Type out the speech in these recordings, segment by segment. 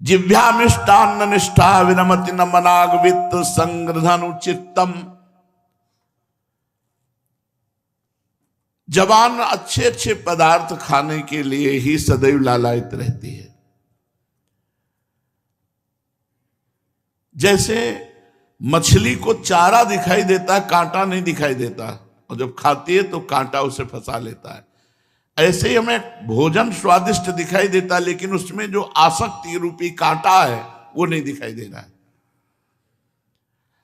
जिह्वामिष्टान्न निष्ठा विनमति न मनाग वित्त संग्रधनु चित्तम। जबान अच्छे अच्छे पदार्थ खाने के लिए ही सदैव लालायित रहती है। जैसे मछली को चारा दिखाई देता है, कांटा नहीं दिखाई देता, और जब खाती है तो कांटा उसे फंसा लेता है। ऐसे ही हमें भोजन स्वादिष्ट दिखाई देता है, लेकिन उसमें जो आसक्ति रूपी कांटा है वो नहीं दिखाई दे रहा है।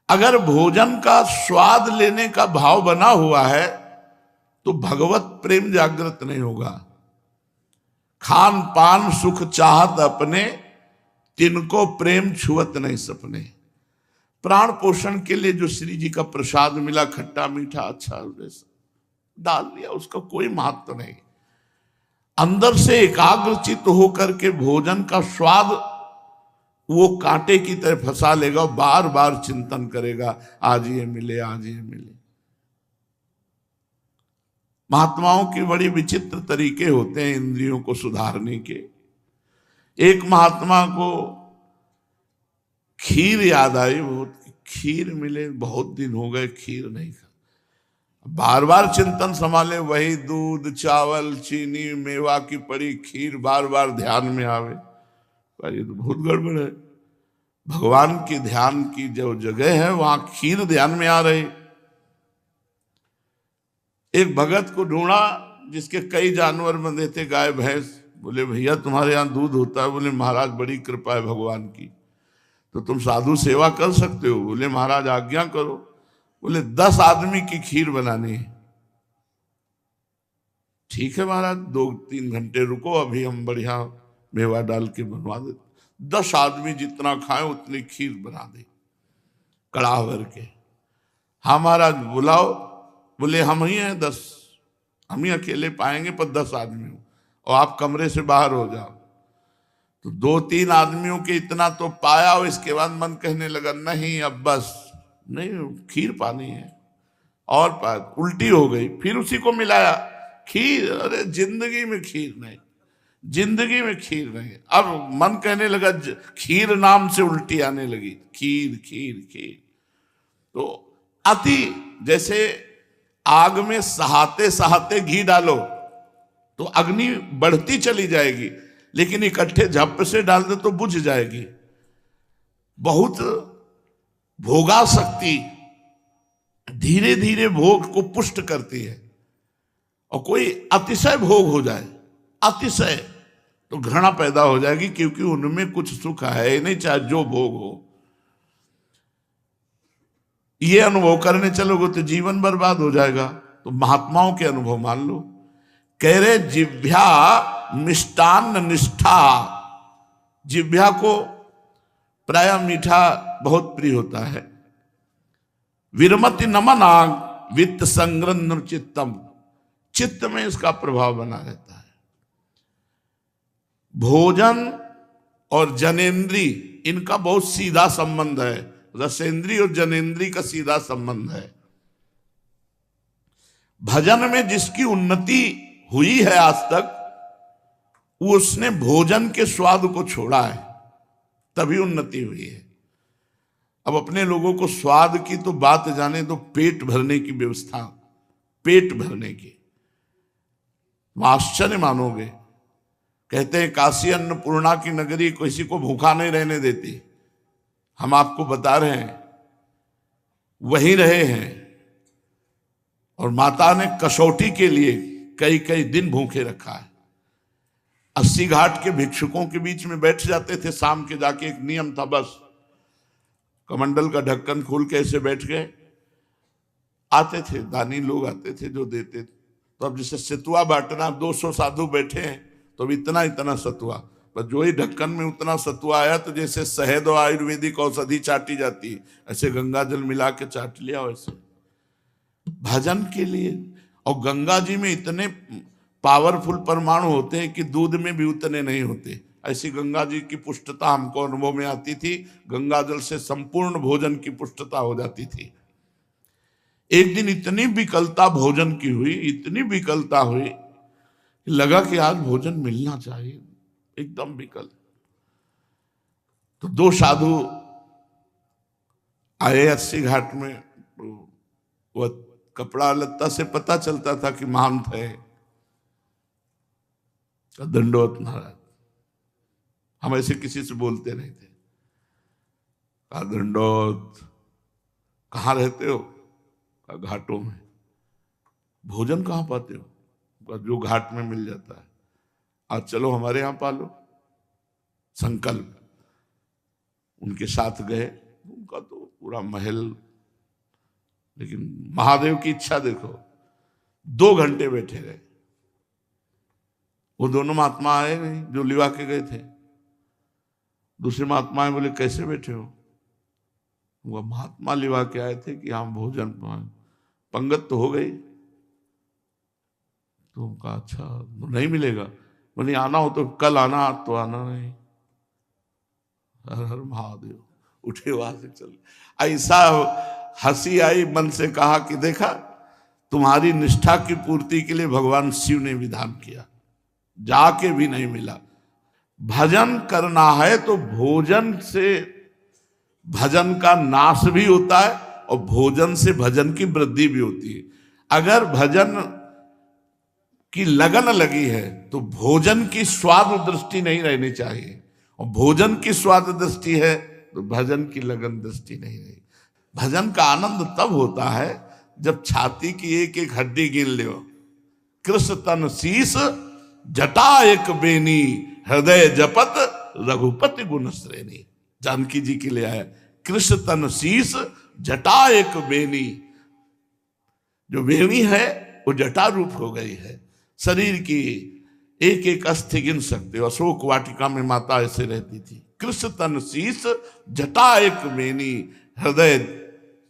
अगर भोजन का स्वाद लेने का भाव बना हुआ है तो भगवत प्रेम जागृत नहीं होगा। खान पान सुख चाहत अपने, तिनको प्रेम छुअत नहीं सपने। प्राण पोषण के लिए जो श्री जी का प्रसाद मिला, खट्टा मीठा अच्छा डाल दिया, उसका कोई महत्व नहीं। अंदर से एकाग्रचित होकर के भोजन का स्वाद वो कांटे की तरह फंसा लेगा, बार बार चिंतन करेगा, आज ये मिले आज ये मिले। महात्माओं के बड़ी विचित्र तरीके होते हैं इंद्रियों को सुधारने के। एक महात्मा को खीर याद आई, बहुत खीर मिले, बहुत दिन हो गए खीर नहीं खा। बार बार चिंतन संभाले, वही दूध चावल चीनी मेवा की पड़ी खीर बार बार ध्यान में आवे, ये तो बहुत गड़बड़ है। भगवान की ध्यान की जो जगह है वहां खीर ध्यान में आ रही। एक भगत को ढूंढा जिसके कई जानवर बंधे थे, गाय भैंस। बोले भैया तुम्हारे यहाँ दूध होता है? बोले महाराज बड़ी कृपा है भगवान की, तो तुम साधु सेवा कर सकते हो? बोले महाराज आज्ञा करो। बोले 10 आदमी की खीर बनानी है। ठीक है महाराज, 2-3 घंटे रुको, अभी हम बढ़िया मेवा डाल के बनवा देते। 10 आदमी जितना खाए उतनी खीर बना दी कड़ाह भर के। हाँ महाराज बुलाओ। बोले हम ही हैं 10, हम ही अकेले पाएंगे, पर 10 आदमी हो और आप कमरे से बाहर हो जाओ। तो 2-3 आदमियों के इतना तो पाया, और इसके बाद मन कहने लगा नहीं अब बस नहीं, खीर पानी है और पाया। उल्टी हो गई, फिर उसी को मिलाया खीर। अरे जिंदगी में खीर नहीं, जिंदगी में खीर नहीं। अब मन कहने लगा, खीर नाम से उल्टी आने लगी, खीर खीर खीर। तो अति, जैसे आग में सहाते सहाते घी डालो तो अग्नि बढ़ती चली जाएगी, लेकिन इकट्ठे झप से डाल दे तो बुझ जाएगी। बहुत भोगासक्ति धीरे धीरे भोग को पुष्ट करती है, और कोई अतिशय भोग हो जाए, अतिशय, तो घृणा पैदा हो जाएगी, क्योंकि उनमें कुछ सुख है नहीं, चाहे जो भोग हो। ये अनुभव करने चलोगे तो जीवन बर्बाद हो जाएगा। तो महात्माओं के अनुभव मान लो। कह रहे जिह्वा मिष्टान्न निष्ठा, जिह्वा को प्राय मीठा बहुत प्रिय होता है। विरमति नमनाग वित्त संग्रह चित्तम, चित्त में इसका प्रभाव बना रहता है। भोजन और जनेन्द्री, इनका बहुत सीधा संबंध है। रसेंद्री और जनेन्द्री का सीधा संबंध है। भजन में जिसकी उन्नति हुई है आज तक, उसने भोजन के स्वाद को छोड़ा है, तभी उन्नति हुई है। अब अपने लोगों को स्वाद की तो बात जाने दो, पेट भरने की व्यवस्था, पेट भरने की आश्चर्य मानोगे। कहते हैं काशी अन्नपूर्णा की नगरी किसी को भूखा नहीं रहने देती। हम आपको बता रहे हैं, वहीं रहे हैं, और माता ने कसौटी के लिए कई कई दिन भूखे रखा है। 80 घाट के भिक्षुकों के बीच में बैठ जाते थे शाम के, जाके एक नियम था, बस कमंडल का ढक्कन खोल के ऐसे बैठ गए। आते थे दानी लोग, आते थे जो देते थे। तो अब जैसे सतुआ बांटना, 200 साधु बैठे हैं तो अब इतना इतना सतुआ, पर जो ही ढक्कन में उतना सतुआ आया, तो जैसे शहद और आयुर्वेदिक औषधि चाटी जाती है, ऐसे गंगा जल मिला के चाट लिया वैसे भजन के लिए। और गंगा जी में इतने पावरफुल परमाणु होते हैं कि दूध में भी उतने नहीं होते। ऐसी गंगा जी की पुष्टता हमको अनुभव में आती थी। गंगा जल से संपूर्ण भोजन की पुष्टता हो जाती थी। एक दिन इतनी विकलता भोजन की हुई, इतनी विकलता हुई, लगा कि आज भोजन मिलना चाहिए, एकदम विकल। तो दो साधु आए 80 घाट में। तो वह कपड़ा लत्ता से पता चलता था कि महंत है। दंडोत महाराज, हम ऐसे किसी से बोलते नहीं थे। कहा दंडोत, कहाँ रहते हो? कहा घाटों में। भोजन कहाँ पाते हो? कहा जो घाट में मिल जाता है। आज चलो हमारे यहां पालो। संकल्प। उनके साथ गए। उनका तो पूरा महल, लेकिन महादेव की इच्छा देखो, 2 घंटे बैठे रहे। वो दोनों महात्मा आए नहीं जो लिवा के गए थे। दूसरे महात्मा बोले कैसे बैठे हो? वह महात्मा लिवा के आए थे कि हम भोजन पाए। पंगत तो हो गई। तो कहा अच्छा नहीं मिलेगा? बोले आना हो तो कल आना, आज तो आना नहीं। हर हर महादेव। उठे वहां से चले। ऐसा हंसी आई, मन से कहा कि देखा, तुम्हारी निष्ठा की पूर्ति के लिए भगवान शिव ने विधान किया, जाके भी नहीं मिला। भजन करना है तो भोजन से भजन का नाश भी होता है और भोजन से भजन की वृद्धि भी होती है। अगर भजन की लगन लगी है तो भोजन की स्वाद दृष्टि नहीं रहनी चाहिए, और भोजन की स्वाद दृष्टि है तो भजन की लगन दृष्टि नहीं रही। भजन का आनंद तब होता है जब छाती की एक एक हड्डी गिन लो। कृष्ण तन शीस जटा एक बेनी, हृदय जपत रघुपति गुण श्रेणी। जानकी जी के लिए आया कृष्ण तन शीस जटा एक बेनी। जो बेनी है वो जटा रूप हो गई है। शरीर की एक एक अस्थि गिन सकते हो। अशोक वाटिका में माता ऐसे रहती थी। कृष्ण तन शीस जटा एक बेनी, हृदय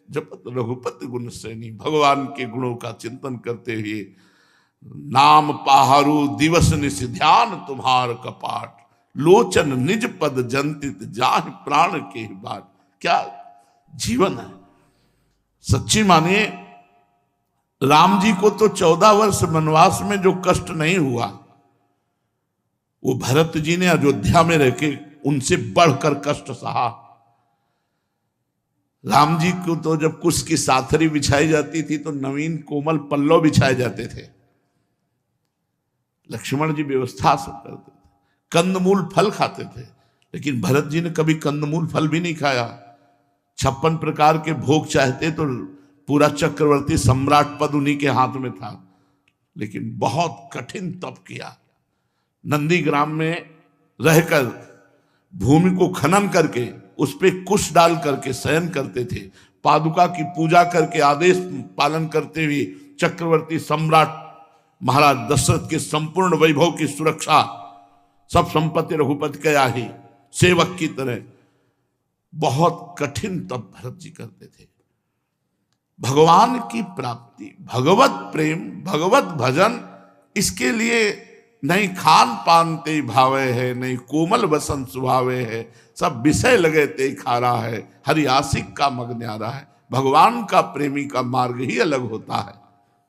जपत रघुपति गुण श्रेणी। भगवान के गुणों का चिंतन करते हुए नाम पाहरू दिवस निश ध्यान तुम्हार कपाट, लोचन निज पद जंतित जाहि प्राण के बाट। क्या जीवन है। सच्ची मानिए, राम जी को तो 14 वर्ष वनवास में जो कष्ट नहीं हुआ, वो भरत जी ने अयोध्या में रह के उनसे बढ़कर कष्ट सहा। राम जी को तो जब कुश की साथरी बिछाई जाती थी तो नवीन कोमल पल्लव बिछाए जाते थे। लक्ष्मण जी व्यवस्था सब करते थे, कंदमूल फल खाते थे। लेकिन भरत जी ने कभी कंदमूल फल भी नहीं खाया। 56 प्रकार के भोग चाहते तो पूरा चक्रवर्ती सम्राट पद उन्हीं के हाथ में था। लेकिन बहुत कठिन तप किया। नंदीग्राम में रहकर भूमि को खनन करके उस पर कुश डाल करके शयन करते थे। पादुका की पूजा करके आदेश पालन करते हुए चक्रवर्ती सम्राट महाराज दशरथ के संपूर्ण वैभव की सुरक्षा, सब संपत्ति रघुपति के ही सेवक की तरह बहुत कठिन तप भरत जी करते थे। भगवान की प्राप्ति, भगवत प्रेम, भगवत भजन, इसके लिए नहीं खान पान ते भावे है, नहीं कोमल वसन सुभावे है, सब विषय लगे ते खारा है, हरि आशिक का मग न्यारा है। भगवान का प्रेमी का मार्ग ही अलग होता है।